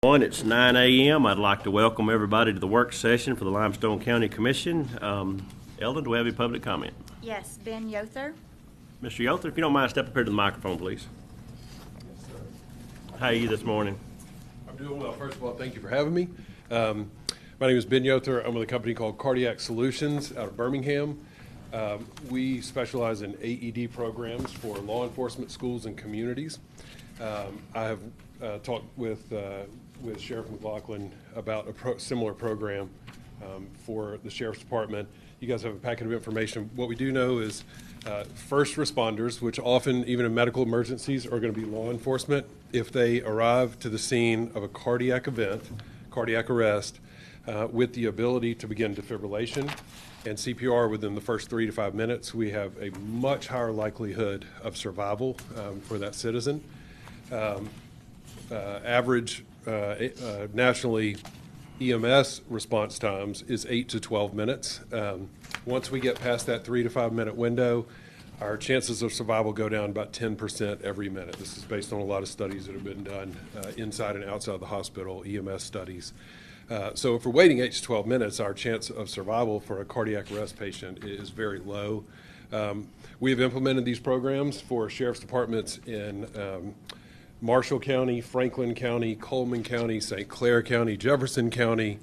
It's 9 a.m. I'd like to welcome everybody to the work session for the Limestone County Commission. Eldon, do we have any public comment? Yes, Ben Yother. Mr. Yother, if you don't mind, step up here to the microphone, please. Yes, sir. How are you this morning? I'm doing well. First of all, thank you for having me. My name is Ben Yother. I'm with a company called Cardiac Solutions out of Birmingham. We specialize in AED programs for law enforcement, schools, and communities. I have talked with Sheriff McLaughlin about a similar program for the Sheriff's Department. You guys have a packet of information. What we do know is first responders, which often, even in medical emergencies, are going to be law enforcement, if they arrive to the scene of a cardiac event, cardiac arrest, with the ability to begin defibrillation and CPR within the first 3 to 5 minutes, we have a much higher likelihood of survival for that citizen. Average nationally EMS response times is 8 to 12 minutes. Once we get past that 3 to 5 minute window, our chances of survival go down about 10% every minute. This is based on a lot of studies that have been done inside and outside the hospital, EMS studies. So if we're waiting 8 to 12 minutes, our chance of survival for a cardiac arrest patient is very low. We have implemented these programs for sheriff's departments in Marshall County, Franklin County, Coleman County, St. Clair County, Jefferson County,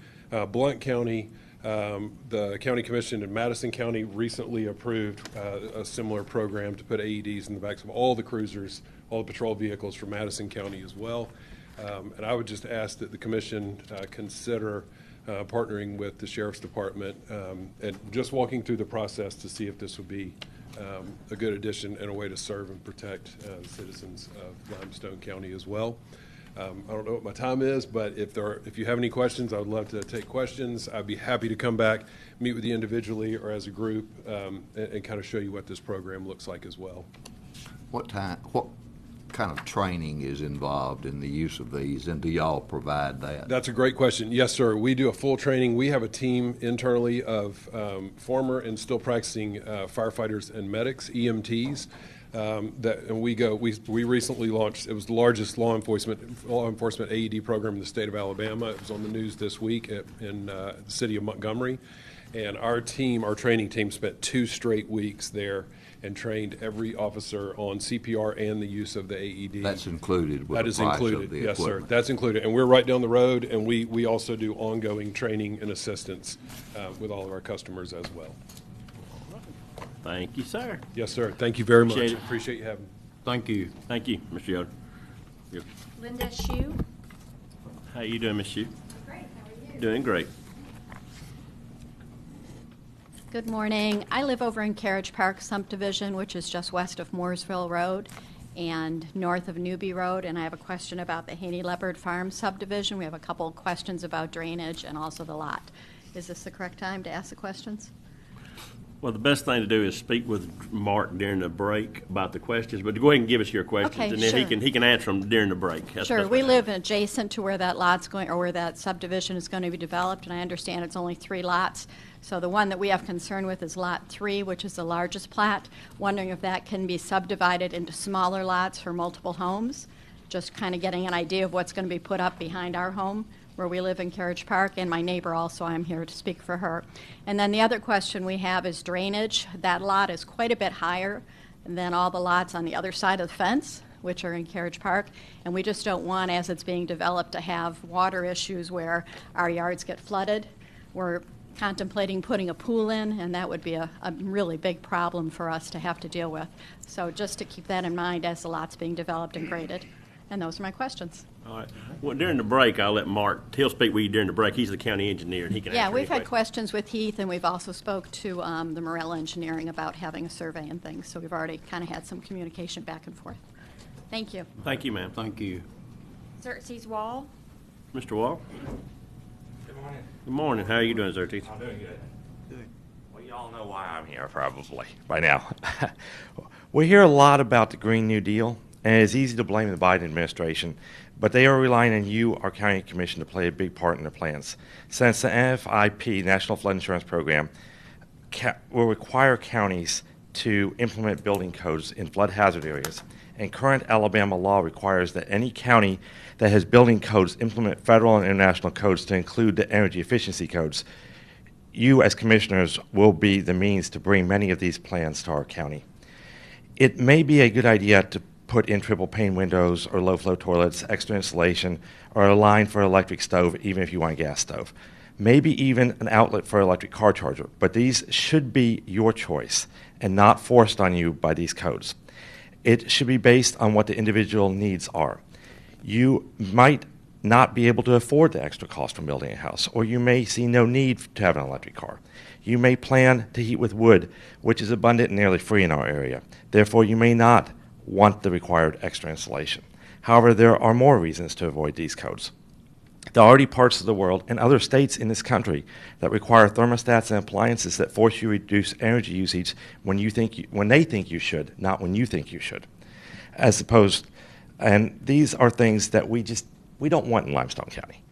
Blount County. The County Commission in Madison County recently approved a similar program to put AEDs in the backs of all the cruisers, all the patrol vehicles for Madison County as well. And I would just ask that the Commission consider partnering with the Sheriff's Department and just walking through the process to see if this would be a good addition and a way to serve and protect the citizens of Limestone County as well. I don't know what my time is, but if you have any questions, I would love to take questions. I'd be happy to come back, meet with you individually or as a group, and kind of show you what this program looks like as well. What kind of training is involved in the use of these, and do y'all provide that? That's a great question. Yes, sir. We do a full training. We have a team internally of former and still practicing firefighters and medics, EMTs. We recently launched. It was the largest law enforcement AED program in the state of Alabama. It was on the news this week in the city of Montgomery, and our training team, spent 2 straight weeks there and trained every officer on CPR and the use of the AED. That's included with that the is price included. Of the yes, equipment. Sir. That's included, and we're right down the road. And we also do ongoing training and assistance with all of our customers as well. Thank you, sir. Yes, sir. Thank you very much. Appreciate it. Appreciate you having me. Thank you. Thank you, Mr. Yoder. Linda Shue. How you doing, Ms. Shue? Great, how are you? Doing great. Good morning. I live over in Carriage Park subdivision, which is just west of Mooresville Road and north of Newby Road, and I have a question about the Haney Leopard Farm subdivision. We have a couple questions about drainage and also the lot. Is this the correct time to ask the questions? Well, the best thing to do is speak with Mark during the break about the questions, but go ahead and give us your questions, Okay, and then sure. he can answer them during the break. That's Sure. best We way. live adjacent to where that lot's going, or where that subdivision is going to be developed, and I understand it's only 3 lots. So the one that we have concern with is Lot 3, which is the largest plat. Wondering if that can be subdivided into smaller lots for multiple homes. Just kind of getting an idea of what's going to be put up behind our home, where we live in Carriage Park, and my neighbor also, I'm here to speak for her. And then the other question we have is drainage. That lot is quite a bit higher than all the lots on the other side of the fence, which are in Carriage Park, and we just don't want, as it's being developed, to have water issues where our yards get flooded. We're contemplating putting a pool in, and that would be a really big problem for us to have to deal with. So just to keep that in mind as the lot's being developed and graded. And those are my questions. All right. Well, during the break, I'll let Mark. He'll speak with you during the break. He's the county engineer, and he can answer Yeah, any we've had questions. questions with Heath, and we've also spoke to the Morel Engineering about having a survey and things. So we've already kind of had some communication back and forth. Thank you. Thank you, ma'am. Thank you. Xerxes Wall. Mr. Wall. Good morning. Good morning. How are you doing, Xerxes? I'm doing good. Well, you all know why I'm here probably by now. We hear a lot about the Green New Deal, and it's easy to blame the Biden administration, but they are relying on you, our county commission, to play a big part in their plans. Since the NFIP, National Flood Insurance Program, will require counties to implement building codes in flood hazard areas and current Alabama law requires that any county that has building codes implement federal and international codes to include the energy efficiency codes. You, as commissioners, will be the means to bring many of these plans to our county. It may be a good idea to put in triple pane windows or low flow toilets, extra insulation, or a line for an electric stove, even if you want a gas stove. Maybe even an outlet for an electric car charger, but these should be your choice and not forced on you by these codes. It should be based on what the individual needs are. You might not be able to afford the extra cost from building a house, or you may see no need to have an electric car. You may plan to heat with wood, which is abundant and nearly free in our area. Therefore, you may not want the required extra insulation. However, there are more reasons to avoid these codes. There are already parts of the world and other states in this country that require thermostats and appliances that force you to reduce energy usage when they think you should, not when you think you should. And these are things that we don't want in Limestone County.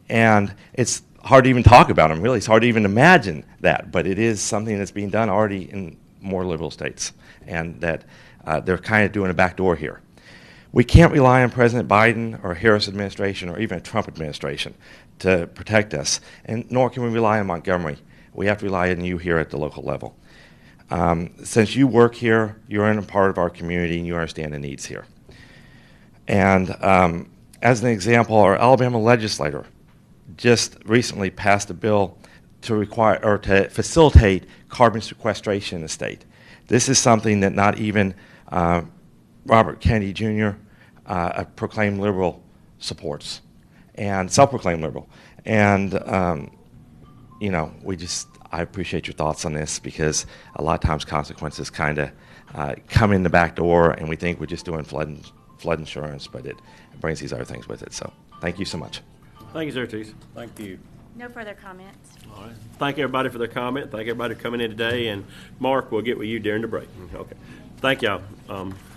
And it's hard to even talk about them, really. It's hard to even imagine that, but it is something that's being done already in more liberal states, and that they're kind of doing a backdoor here. We can't rely on President Biden or Harris administration or even a Trump administration to protect us, and nor can we rely on Montgomery. We have to rely on you here at the local level. Since you work here, you're in a part of our community, and you understand the needs here. And as an example, our Alabama legislator just recently passed a bill to facilitate carbon sequestration in the state. This is something that not even Robert Kennedy Jr., a proclaimed liberal, supports, and self-proclaimed liberal. And, I appreciate your thoughts on this, because a lot of times consequences kind of come in the back door, and we think we're just doing flood insurance, but it brings these other things with it. So thank you so much. Thank you, Xerxes. Thank you. No further comments. All right. Thank everybody for their comment. Thank everybody for coming in today. And Mark, we'll get with you during the break. Okay. Thank y'all.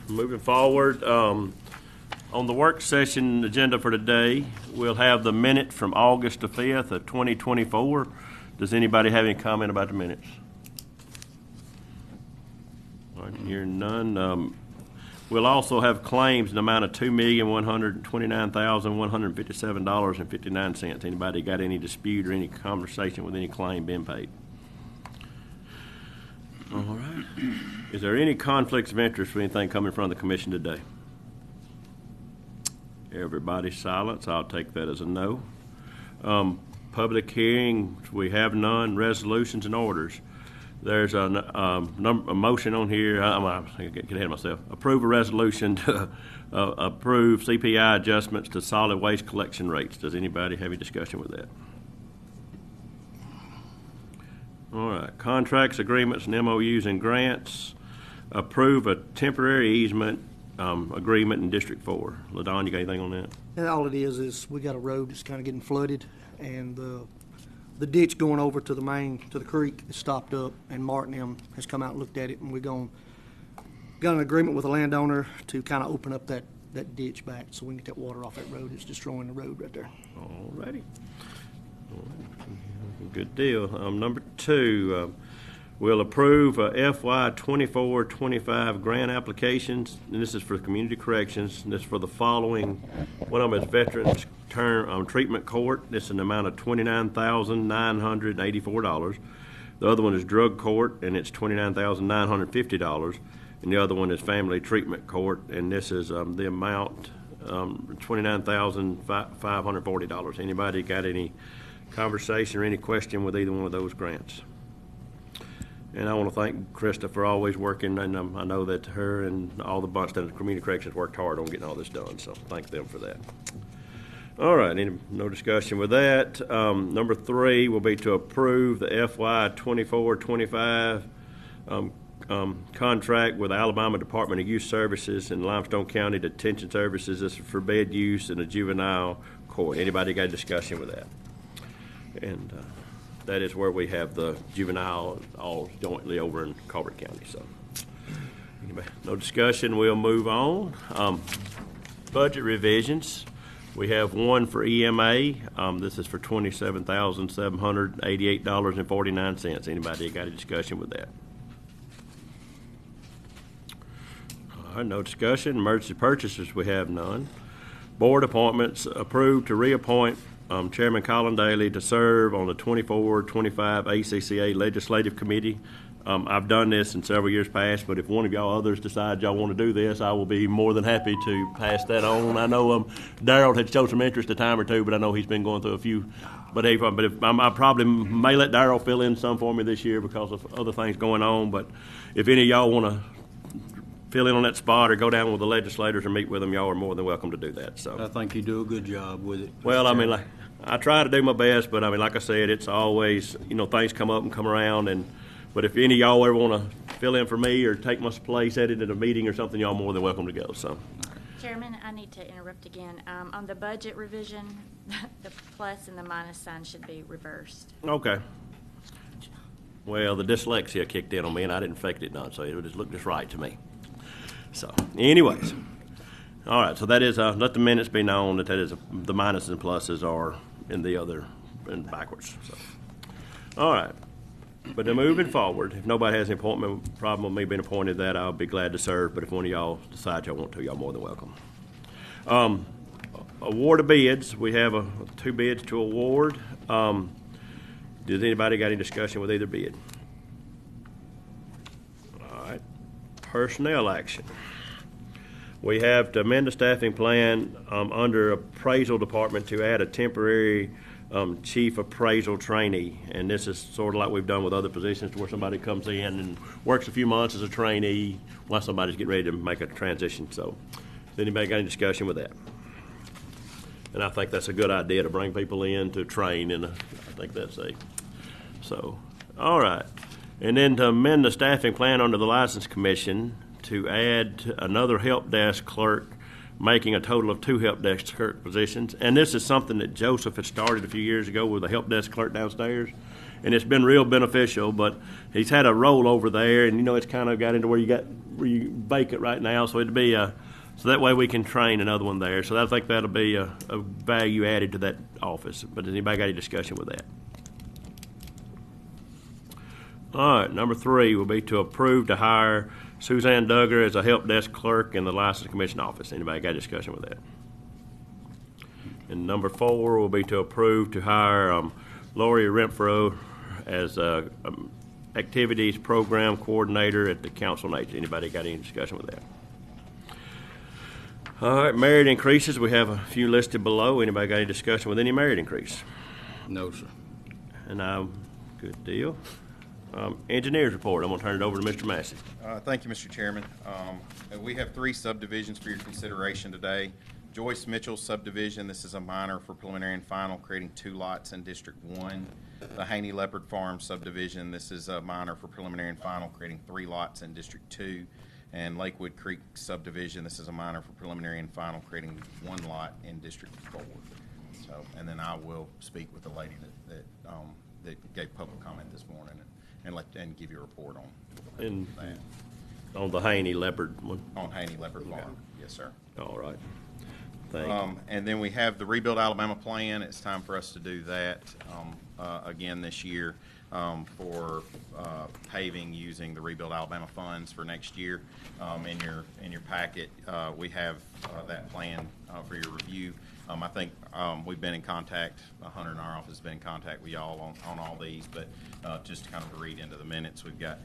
Moving forward, on the work session agenda for today, we'll have the minute from August the 5th of 2024. Does anybody have any comment about the minutes? All right, hearing none. We'll also have claims in the amount of $2,129,157.59. Anybody got any dispute or any conversation with any claim being paid? All right. Is there any conflicts of interest with anything coming from the commission today? Everybody's silent, so I'll take that as a no. Public hearings, we have none. Resolutions and orders. There's a motion on here. I get ahead of myself. Approve a resolution to approve CPI adjustments to solid waste collection rates. Does anybody have any discussion with that? All right. Contracts, agreements, and MOUs and grants. Approve a temporary easement agreement in District 4. LaDon, you got anything on that? And all it is we got a road that's kind of getting flooded, and the ditch going over to the creek is stopped up, and Martin M has come out and looked at it, and we're got an agreement with the landowner to kind of open up that ditch back so we can get that water off that road. It's destroying the road right there. All righty. Good deal. Number 2, we'll approve FY 24-25 grant applications, and this is for community corrections. And this is for the following. One of them is Veterans Treatment Court. This is an amount of $29,984. The other one is Drug Court, and it's $29,950. And the other one is Family Treatment Court, and this is the amount $29,540. Anybody got any conversation or any question with either one of those grants? And I want to thank Krista for always working, and I know that her and all the bunch that the community corrections worked hard on getting all this done, so thank them for that. All right, no discussion with that. Number 3 will be to approve the FY 24-25 contract with the Alabama Department of Youth Services and Limestone County Detention Services. This is for bed use in a juvenile court. Anybody got a discussion with that? And that is where we have the juvenile all jointly over in Colbert County. So, anyway, no discussion. We'll move on. Budget revisions. We have one for EMA. This is for $27,788.49. Anybody got a discussion with that? All right, no discussion. Emergency purchases, we have none. Board appointments, approved to reappoint Chairman Colin Daly to serve on the 24-25 ACCA Legislative Committee. I've done this in several years past, but if one of y'all others decide y'all want to do this, I will be more than happy to pass that on. I know Darrell had showed some interest a time or two, but I know he's been going through a few. But if I probably may let Darrell fill in some for me this year because of other things going on. But if any of y'all want to fill in on that spot or go down with the legislators or meet with them, y'all are more than welcome to do that. So I think you do a good job with it. well, I mean, like, I try to do my best, but I mean, like I said, it's always, things come up and come around. But if any of y'all ever want to fill in for me or take my place at it at a meeting or something, y'all more than welcome to go. So, Chairman, I need to interrupt again. On the budget revision, the plus and the minus sign should be reversed. okay. Well, the dyslexia kicked in on me, and I didn't fake it none, so it just looked just right to me. So, anyways, all right. So that is let the minutes be known that is the minuses and pluses are in the other and backwards. So, all right. But then moving forward, if nobody has any appointment problem with me being appointed, that I'll be glad to serve. But if one of y'all decides y'all want to, y'all more than welcome. Award of bids. We have 2 bids to award. Does anybody got any discussion with either bid? All right. Personnel action. We have to amend the staffing plan under appraisal department to add a temporary chief appraisal trainee. And this is sort of like we've done with other positions where somebody comes in and works a few months as a trainee while somebody's getting ready to make a transition. So has anybody got any discussion with that? And I think that's a good idea to bring people in to train, and I think that's so. All right. And then to amend the staffing plan under the License Commission to add another help desk clerk, making a total of 2 help desk clerk positions. And this is something that Joseph had started a few years ago with a help desk clerk downstairs. And it's been real beneficial, but he's had a role over there, and it's kind of got into where you vacant right now, so it'd be so that way we can train another one there. So I think that'll be a value added to that office. But does anybody got any discussion with that? All right, number 3 will be to approve to hire Suzanne Duggar as a help desk clerk in the License Commission office. Anybody got a discussion with that? And number 4 will be to approve to hire Lori Renfro as a activities program coordinator at the Council on Aging. Anybody got any discussion with that? All right, merit increases. We have a few listed below. Anybody got any discussion with any merit increase? No, sir. And good deal. Engineers report. I'm going to turn it over to Mr. Massey. Thank you, Mr. Chairman. We have 3 subdivisions for your consideration today. Joyce Mitchell subdivision, this is a minor for preliminary and final, creating 2 lots in District 1. The Haney Leopard Farm subdivision, this is a minor for preliminary and final, creating 3 lots in District 2. And Lakewood Creek subdivision, this is a minor for preliminary and final, creating 1 lot in District 4. So, and then I will speak with the lady that gave public comment this morning and give you a report on that. On the Haney Leopard one? On Haney Leopard Farm, yes, sir. All right. Thank you. And then we have the Rebuild Alabama plan. It's time for us to do that again this year for paving using the Rebuild Alabama funds for next year. In your packet, we have that plan for your review. I think we've been in contact, Hunter in our office has been in contact with y'all on all these, but just kind of to read into the minutes, we've got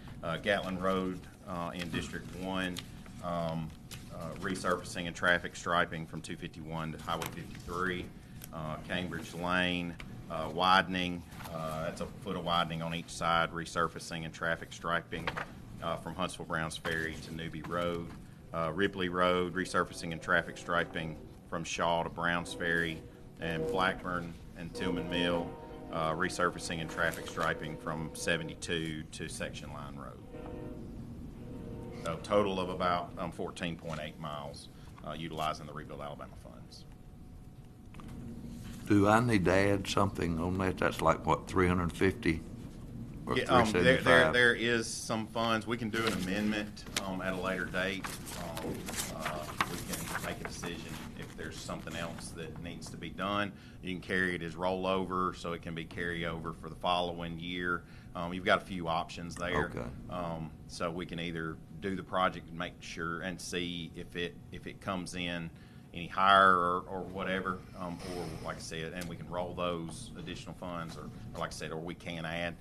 Gatlin Road in District 1, resurfacing and traffic striping from 251 to Highway 53, Cambridge Lane, widening, that's a foot of widening on each side, resurfacing and traffic striping from Huntsville Browns Ferry to Newby Road, Ripley Road, resurfacing and traffic striping from Shaw to Browns Ferry, and Blackburn and Tillman Mill, resurfacing and traffic striping from 72 to Section Line Road. So total of about 14.8 miles utilizing the Rebuild Alabama funds. Do I need to add something on that? That's like, what, 350 or 375? There is some funds. We can do an amendment at a later date. We can make a decision if there's something else that needs to be done. You can carry it as rollover, so it can be carryover for the following year. You've got a few options there. Okay. So we can either do the project and make sure and see if it comes in any higher or whatever, or like I said, and we can roll those additional funds, or like I said, or we can add.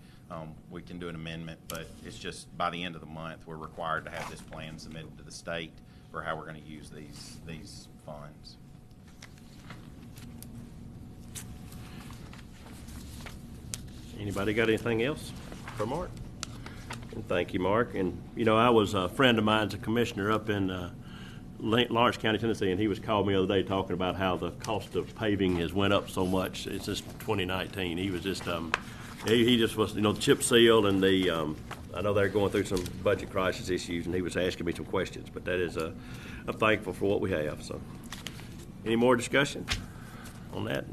We can do an amendment, but it's just by the end of the month, we're required to have this plan submitted to the state for how we're going to use these funds. Anybody got anything else for Mark? And thank you, Mark. And, I was a friend of mine's a commissioner up in Lawrence County, Tennessee, and he was calling me the other day talking about how the cost of paving has went up so much. It's just 2019. He was just, he just was, chip seal, and I know they're going through some budget crisis issues, and he was asking me some questions, but that is, I'm thankful for what we have, so. Any more discussion on that?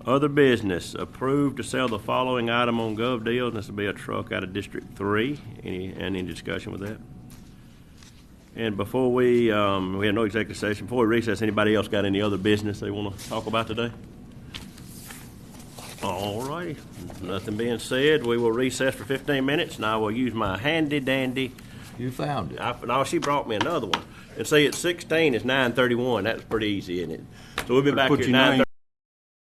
Other business, approved to sell the following item on Gov Deals. This will be a truck out of District 3. Any discussion with that? And before we have no executive session. Before we recess, anybody else got any other business they want to talk about today? All righty. Nothing being said, we will recess for 15 minutes, and I will use my handy dandy. You found it. No, she brought me another one. And see, it's 16, it's 9:31. That's pretty easy, isn't it? So we'll be back Put here your at name